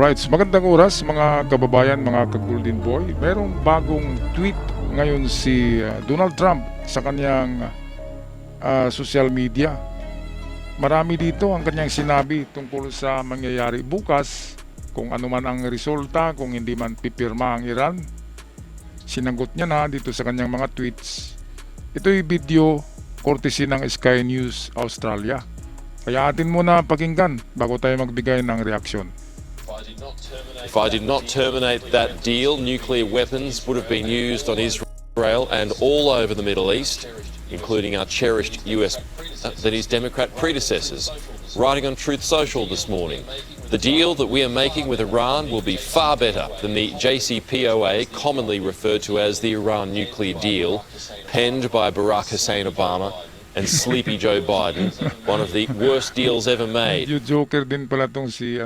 Alright, so magandang oras mga kababayan, mga ka-Golden Boy. Merong bagong tweet ngayon si Donald Trump sa kanyang social media. Marami dito ang kanyang sinabi tungkol sa mangyayari bukas, kung ano man ang resulta, kung hindi man pipirma ang Iran. Sinagot niya na dito sa kanyang mga tweets. Ito'y video courtesy ng Sky News Australia. Kaya atin muna pakinggan bago tayo magbigay ng reaksyon. If I did not terminate that deal, nuclear weapons would have been used on Israel and all over the Middle East, including our cherished US, that is, Democrat predecessors, writing on Truth Social this morning. The deal that we are making with Iran will be far better than the JCPOA, commonly referred to as the Iran nuclear deal, penned by Barack Hussein Obama and sleepy Joe Biden, one of the worst deals ever made. Yung joker din pala tong si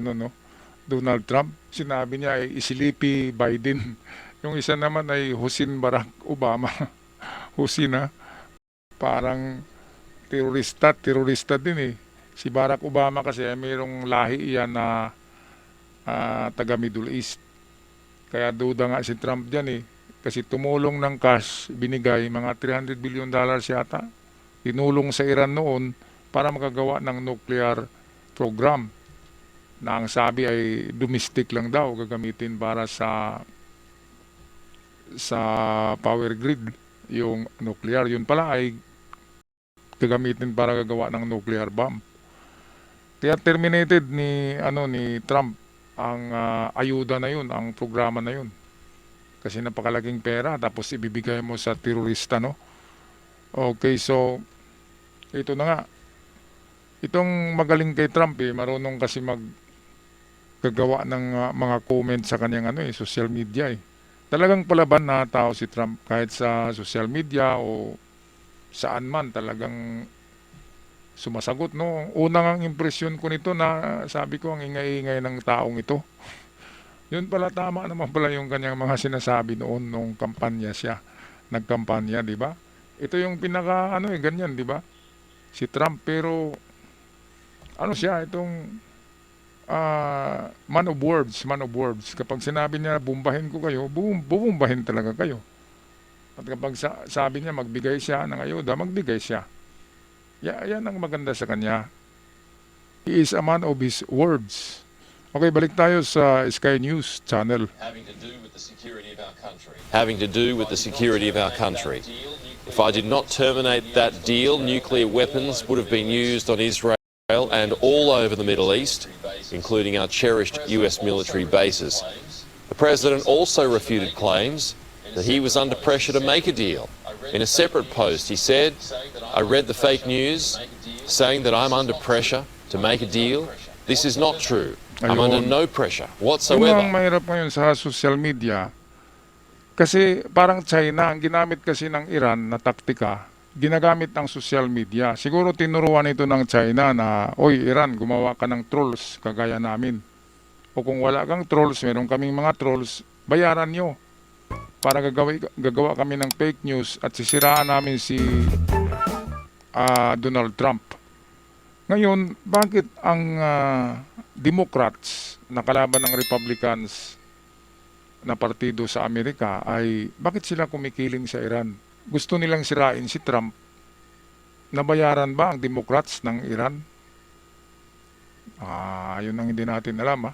Donald Trump. Sinabi niya ay sleepy Biden. Yung isa naman ay Hussein Barack Obama. Hussein parang terorista din eh. Si Barack Obama kasi ay mayroong lahi iyan na taga Middle East. Kaya duda nga si Trump dyan eh. Kasi tumulong ng cash, binigay mga $300 billion yata. Tinulong sa Iran noon para makagawa ng nuclear program na ang sabi ay domestic lang daw gagamitin para sa power grid. Yung nuclear, yun pala ay gagamitin para gagawa ng nuclear bomb. Kaya terminated ni Trump ang ayuda na yun, ang programa na yun. Kasi napakalaking pera tapos ibibigay mo sa terorista, no? Okay, so ito na nga. Itong magaling kay Trump marunong kasi gagawa ng mga comment sa kanyang social media eh. Talagang palaban na tao si Trump kahit sa social media o saan man, talagang sumasagot, no. Unang ang impresyon ko nito na sabi ko ang ingay-ingay ng taong ito. Yun pala, tama naman pala yung kanyang mga sinasabi noon nung kampanya siya. Nagkampanya, di ba? Ito yung pinaka ganyan, di ba? Si Trump, pero siya itong man of words. Kapag sinabi niya bumbahin ko kayo, bubumbahin talaga kayo. At kapag sabi niya magbigay siya ng ayuda, magbigay siya. Yan ang maganda sa kanya. He is a man of his words. Okay, balik tayo sa Sky News channel. Having to do with the security of our country. If I did not terminate that deal, nuclear weapons would have been used on Israel and all over the Middle East, including our cherished US military bases. The President also refuted claims that he was under pressure to make a deal. In a separate post, he said, "I read the fake news saying that I'm under pressure to make a deal. This is not true. I'm under no pressure whatsoever." Yung mahirap ngayon sa social media, kasi parang China, ang ginamit kasi ng Iran na taktika, ginagamit ng social media. Siguro tinuruan ito ng China na, oy Iran, gumawa ka ng trolls kagaya namin. O kung wala kang trolls, meron kaming mga trolls, bayaran nyo para gagawa kami ng fake news at sisiraan namin si Donald Trump. Ngayon, bakit ang Democrats na kalaban ng Republicans na partido sa Amerika bakit sila kumikiling sa Iran? Gusto nilang sirain si Trump. Nabayaran ba ang Democrats ng Iran? Yun ang hindi natin alam.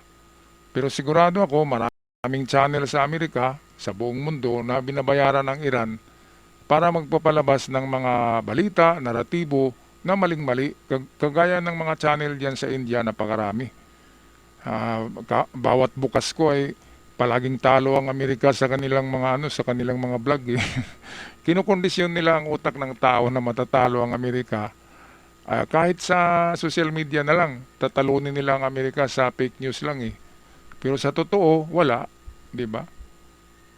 Pero sigurado ako maraming channel sa Amerika, sa buong mundo na binabayaran ng Iran para magpapalabas ng mga balita, naratibo na maling-mali. Kagaya ng mga channel diyan sa India, napakarami. Bawat bukas ko ay palaging talo ang Amerika sa kanilang mga vlog eh. Kinukondisyon nila ang utak ng tao na matatalo ang Amerika. Kahit sa social media na lang, tatalunin nila ang Amerika sa fake news lang eh. Pero sa totoo, wala, di ba?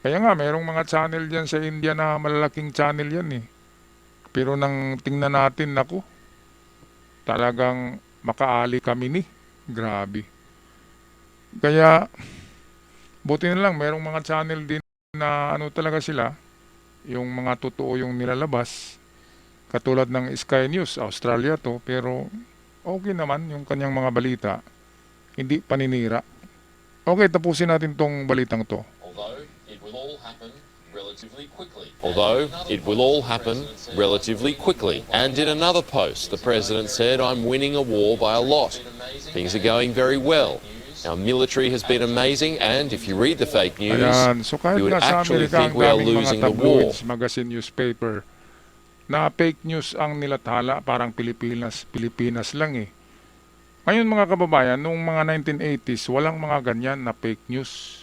Kaya nga, mayroong mga channel diyan sa India na malalaking channel yan eh. Pero nang tingnan natin, talagang makaali kami ni. Grabe. Kaya buti na lang, mayroong mga channel din na talaga sila, yung mga totoo yung nilalabas. Katulad ng Sky News, Australia to, pero okay naman yung kanyang mga balita. Hindi paninira. Okay, tapusin natin tong balitang to. Although it will all happen relatively quickly. Although it will all happen relatively quickly. And in another post, the president said, "I'm winning a war by a lot. Things are going very well. Our military has been amazing, and if you read the fake news, Ayan, so kahit you would nga sa actually Amerika ang think we are daming mga losing the war." tabloids, magazine, newspaper, na fake news ang nilathala, parang Pilipinas lang eh. Ngayon mga kababayan, noong mga 1980s, walang mga ganyan na fake news.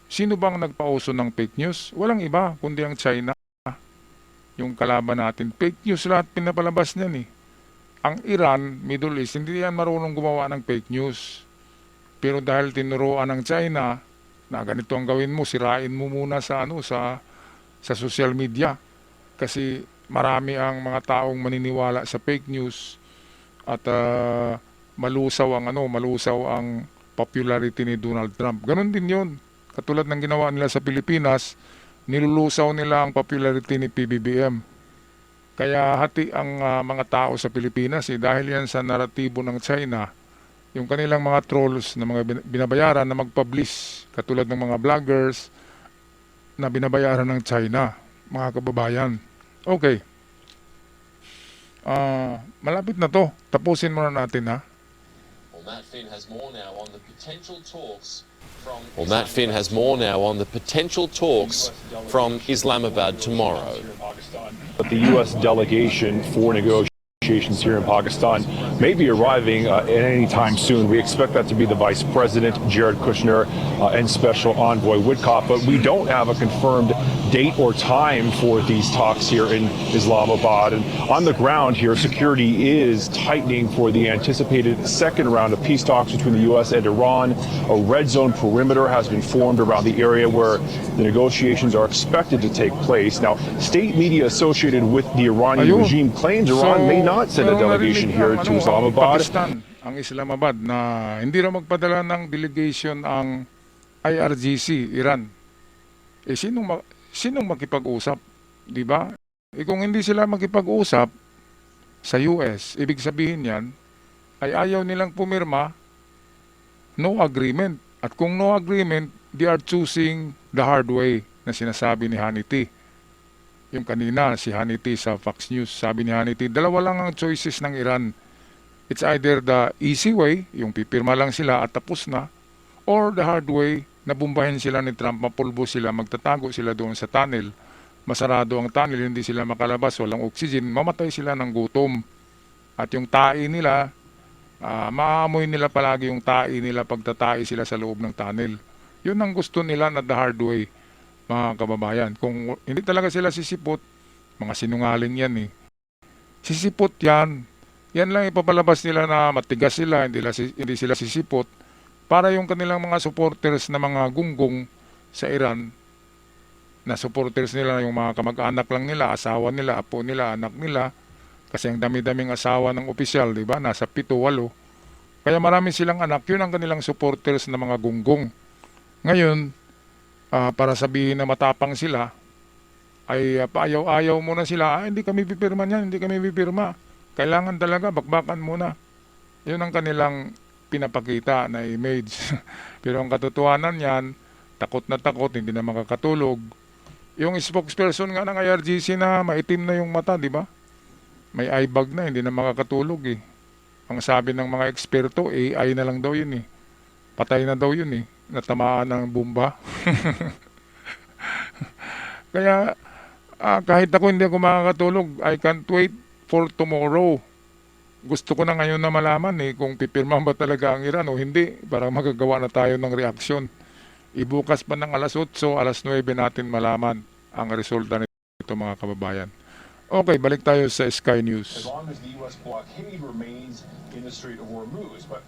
Sino bang nagpauso ng fake news? Walang iba, kundi ang China. Yung kalaban natin, fake news lahat pinapalabas niyan eh. Ang Iran, Middle East, hindi yan marunong gumawa ng fake news. Pero dahil tinuruan ng China na ganito ang gawin mo, sirain mo muna sa sa social media kasi marami ang mga taong maniniwala sa fake news at malusaw ang popularity ni Donald Trump. Ganon din 'yon. Katulad ng ginawa nila sa Pilipinas, nilulusaw nila ang popularity ni PBBM. Kaya hati ang mga tao sa Pilipinas dahil yan sa naratibo ng China. Yung kanilang mga trolls na mga binabayaran na mag-publish, katulad ng mga vloggers na binabayaran ng China, mga kababayan. Okay. Malapit na to. Tapusin muna natin ha. Well, Matt Finn has more now on the potential talks from Islamabad tomorrow. But the U.S. delegation for negotiations here in Pakistan may be arriving at any time soon. We expect that to be the Vice President, Jared Kushner, and Special Envoy Woodcock, but we don't have a confirmed date or time for these talks here in Islamabad. And on the ground here, security is tightening for the anticipated second round of peace talks between the U.S. and Iran. A red zone perimeter has been formed around the area where the negotiations are expected to take place. Now, state media associated with the Iranian regime claims Iran may not send a delegation here to Islamabad. Pakistan, ang Islamabad na hindi raw magpadala ng delegation ang IRGC, Iran. Sinong makipag-usap, 'di ba? Kung hindi sila makipag-usap sa US, ibig sabihin 'yan ay ayaw nilang pumirma, no agreement. At kung no agreement, they are choosing the hard way na sinasabi ni Hannity. Yung kanina, si Hannity sa Fox News, sabi ni Hannity, dalawa lang ang choices ng Iran. It's either the easy way, yung pipirma lang sila at tapos na, or the hard way, na bumbahin sila ni Trump, mapulbo sila, magtatago sila doon sa tunnel. Masarado ang tunnel, hindi sila makalabas, walang oxygen, mamatay sila ng gutom. At yung tae nila, maamoy nila palagi yung tae nila pagtatae sila sa loob ng tunnel. Yun ang gusto nila na the hard way. Mga kababayan, kung hindi talaga sila sisipot, mga sinungaling yan eh. Sisipot yan. Yan lang ipapalabas nila na matigas sila, hindi sila sisipot. Para yung kanilang mga supporters na mga gunggong sa Iran, na supporters nila yung mga kamag-anak lang nila, asawa nila, apo nila, anak nila. Kasi ang dami-daming asawa ng opisyal, di ba? Nasa 7-8. Kaya marami silang anak, yun ang kanilang supporters na mga gunggong. Ngayon, para sabihin na matapang sila, ay paayaw-ayaw muna sila, hindi kami pipirma niyan, hindi kami pipirma. Kailangan talaga, bakbakan muna. Yun ang kanilang pinapakita na image. Pero ang katotohanan yan, takot na takot, hindi na makakatulog. Yung spokesperson nga ng IRGC na maitim na yung mata, di ba? May eye bag na, hindi na makakatulog eh. Ang sabi ng mga eksperto, AI na lang daw yun eh. Patay na daw yun eh. Natamaan ng bomba. Kaya kahit ako hindi ako makakatulog, I can't wait for tomorrow. Gusto ko na ngayon na malaman kung pipirma ba talaga ang Iran o hindi para magagawa na tayo ng reaksyon. Ibukas pa ng alas 8, alas 9 natin malaman ang resulta nito mga kababayan. Okay, balik tayo sa Sky News. As long as the U.S. blockade remains in the Strait of Hormuz, but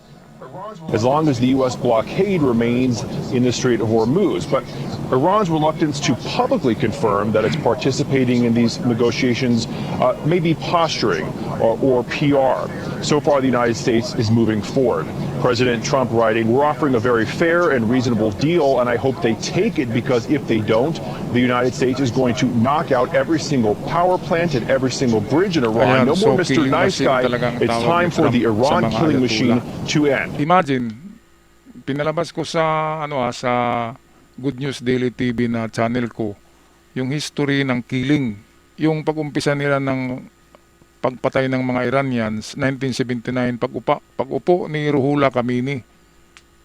Iran's reluctance to publicly confirm that it's participating in these negotiations may be posturing or PR. So far, the United States is moving forward. President Trump writing, "We're offering a very fair and reasonable deal, and I hope they take it, because if they don't, the United States is going to knock out every single power plant and every single bridge in Iran. No more Mr. Nice Guy. It's time for the Iran killing machine to end." Imagine, pinalabas ko sa sa Good News Daily TV na channel ko yung history ng killing, yung pag-umpisa nila ng pagpatay ng mga Iranians 1979 pag-upo ni Ruhollah Khomeini.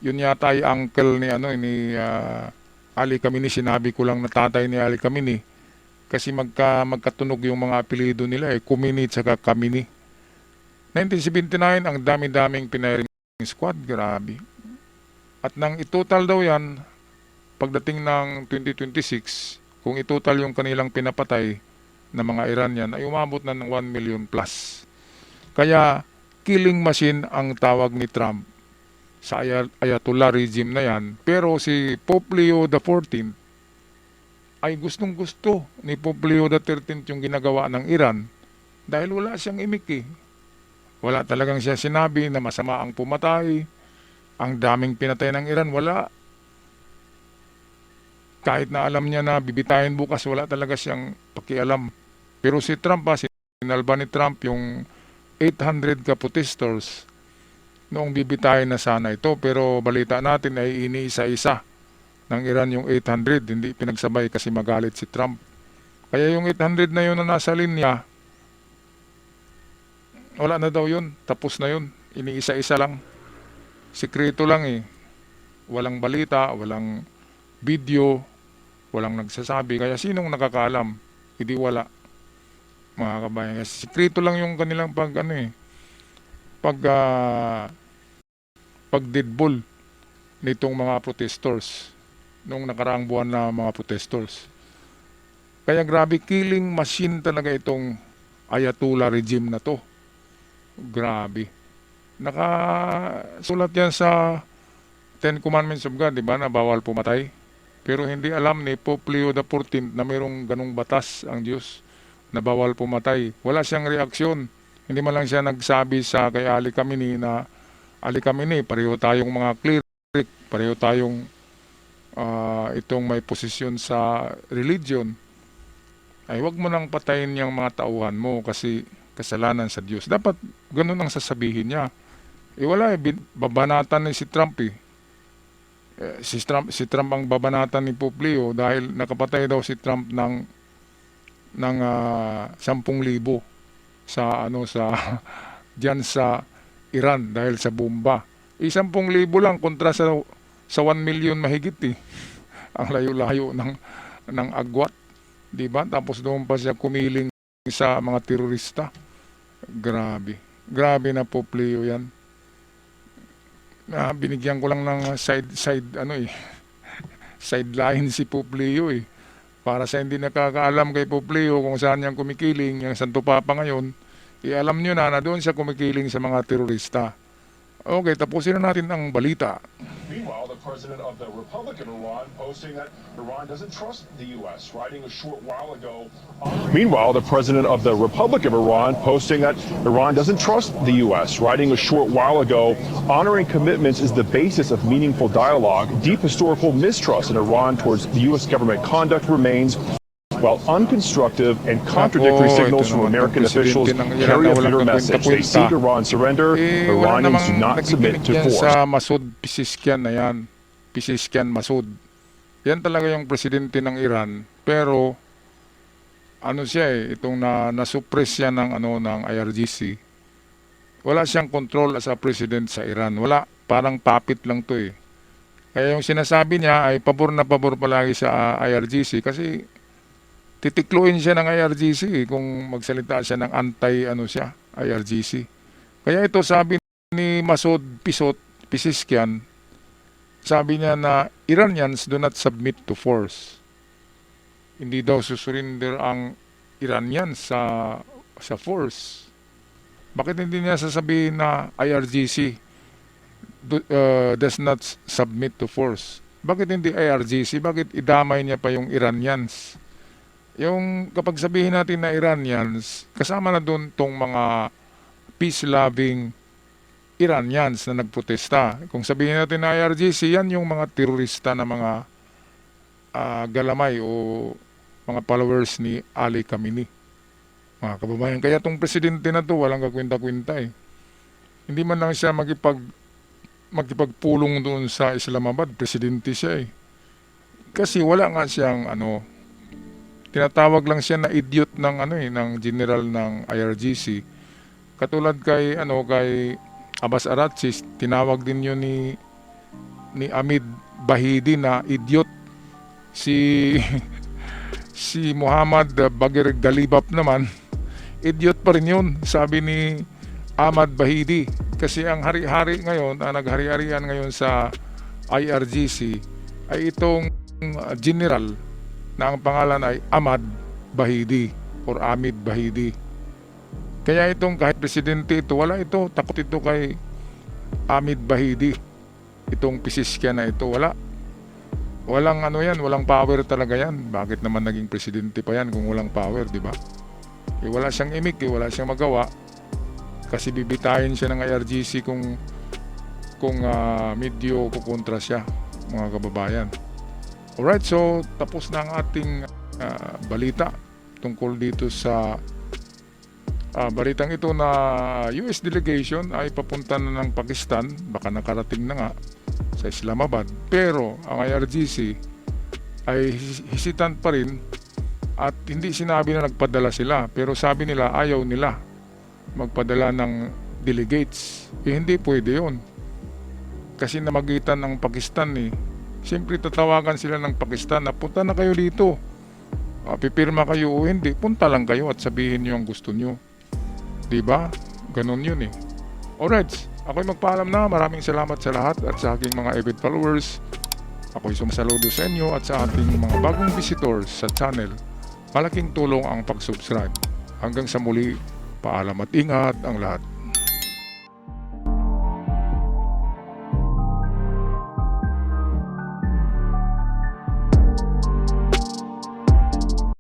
Yun yata ay uncle ni ni Ali Khamenei. Sinabi ko lang na tatay ni Ali Khamenei kasi magkatunog yung mga apelyido nila Khomeini at saka Khamenei. 1979 ang dami-daming pinaring squad, grabe. At nang itotal daw yan pagdating ng 2026, kung itotal yung kanilang pinapatay na mga Iranian ay umabot na ng 1 million plus. Kaya killing machine ang tawag ni Trump sa Ayatollah regime na yan. Pero si Pope Leo XIV ay gustong-gusto ni Pope Leo XIII yung ginagawa ng Iran dahil wala siyang imik. Wala talagang siya sinabi na masama ang pumatay. Ang daming pinatay ng Iran, wala. Kahit na alam niya na bibitayin bukas, wala talaga siyang pakialam. Pero si Trump, sinalba ni Trump yung 800 ka-protesters noong bibitayin na sana ito. Pero balita natin ay iniisa-isa ng Iran yung 800. Hindi pinagsabay kasi magalit si Trump. Kaya yung 800 na yun na nasa linya, wala na daw yun. Tapos na yun. Iniisa-isa lang. Sikreto lang Walang balita, walang video, walang nagsasabi. Kaya sinong nakakaalam? Hindi wala. Mga kabayan. Kasi sikreto lang yung kanilang pag-deadball nitong mga protestors. Noong nakaraang buwan na mga protestors. Kaya grabe, killing machine talaga itong Ayatollah regime na to. Grabe. Nakasulat yan sa Ten Commandments of God, di ba, na bawal pumatay. Pero hindi alam ni Pope Leo XIV na mayroong ganung batas ang Diyos na bawal pumatay. Wala siyang reaksyon. Hindi man lang siya nagsabi sa kay Ali Khamenei na Ali Khamenei, pareho tayong mga cleric, pareho tayong itong may posisyon sa religion. Ay wag mo nang patayin yung mga tauhan mo kasi kasalanan sa Diyos. Dapat ganun ang sasabihin niya. Wala babanatan ni si Trump si Trump ang babanatan ni Pope Leo dahil nakapatay daw si Trump ng 10,000 sa diyan sa Iran dahil sa bomba. 10,000 lang kontra sa 1 million mahigit ang layo-layo ng agwat, di ba? Tapos doon pa siya kumiling sa mga terorista. Grabe na Pope Leo yan. Binigyan ko lang ng sideline si Pope Leo para sa hindi nakakaalam kay Pope Leo kung saan niyang kumikiling yung Santo Papa ngayon, alam nyo na doon siya kumikiling sa mga terorista. Okay, tapusin na natin ang balita. Meanwhile, the president of the Republic of Iran posting that Iran doesn't trust the U.S., writing a short while ago. Meanwhile, the president of the Republic of Iran posting that Iran doesn't trust the U.S., writing a short while ago, honoring commitments is the basis of meaningful dialogue. Deep historical mistrust in Iran towards the U.S. government conduct remains, while unconstructive and contradictory signals from American officials carry a clear message. They seek Iran's surrender. Iranians do not submit to force. Sa Masoud Pezeshkian na yan. Pezeshkian Masoud. Yan talaga yung presidente ng Iran. Pero siya itong nasuppress siya ng IRGC. Wala siyang control as a president sa Iran. Wala, parang puppet lang to Kaya yung sinasabi niya ay pabor na pabor palagi sa IRGC kasi titikluin siya ng IRGC kung magsalita siya ng IRGC. Kaya ito sabi ni Masoud Pezeshkian, sabi niya na Iranians do not submit to force. Hindi daw susurrender ang Iranians sa force. Bakit hindi niya sasabihin na IRGC does not submit to force? Bakit hindi IRGC? Bakit idamay niya pa yung Iranians? Yung kapag sabihin natin na Iranians, kasama na doon tong mga peace-loving Iranians na nagprotesta. Kung sabihin natin na IRGC, yan yung mga terorista na mga galamay o mga followers ni Ali Khamenei. Mga kababayan, kaya tong presidente na to walang kakwinta-kwinta Hindi man lang siya makipagpulong doon sa Islamabad, presidente siya eh. Kasi wala nga siyang tinatawag lang siya na idiot ng general ng IRGC. Katulad kay Abbas Araghchi, tinawag din yun ni Hamid Bahidi na idiot. Si si Muhammad Bagher Galibab naman, idiot pa rin yun, sabi ni Ahmad Bahidi. Kasi ang hari-hari ngayon, ang naghari-harian ngayon sa IRGC ay itong general na ang pangalan ay Ahmad Bahidi or Hamid Bahidi. Kaya itong kahit presidente ito, wala ito, takot ito kay Hamid Bahidi. Itong Pisiskya na ito, wala. Walang walang power talaga yan. Bakit naman naging presidente pa yan kung walang power, di ba? Wala siyang imik, wala siyang magawa. Kasi bibitayin siya ng IRGC kung medyo kukontra siya, mga kababayan. Alright, so tapos na ang ating balita tungkol dito sa balitang ito na US delegation ay papunta na ng Pakistan, baka nakarating na nga sa Islamabad. Pero ang IRGC ay hesitant pa rin at hindi sinabi na nagpadala sila, pero sabi nila ayaw nila magpadala ng delegates. Hindi pwede yun. Kasi namagitan ng Pakistan siyempre tatawagan sila ng Pakistan na punta na kayo dito. Pipirma kayo o hindi, punta lang kayo at sabihin nyo ang gusto nyo. Diba? Ganun yun Alright, ako'y magpaalam na. Maraming salamat sa lahat at sa aking mga avid followers. Ako'y sumasaludo sa inyo at sa ating mga bagong visitors sa channel. Malaking tulong ang pag-subscribe. Hanggang sa muli, paalam at ingat ang lahat.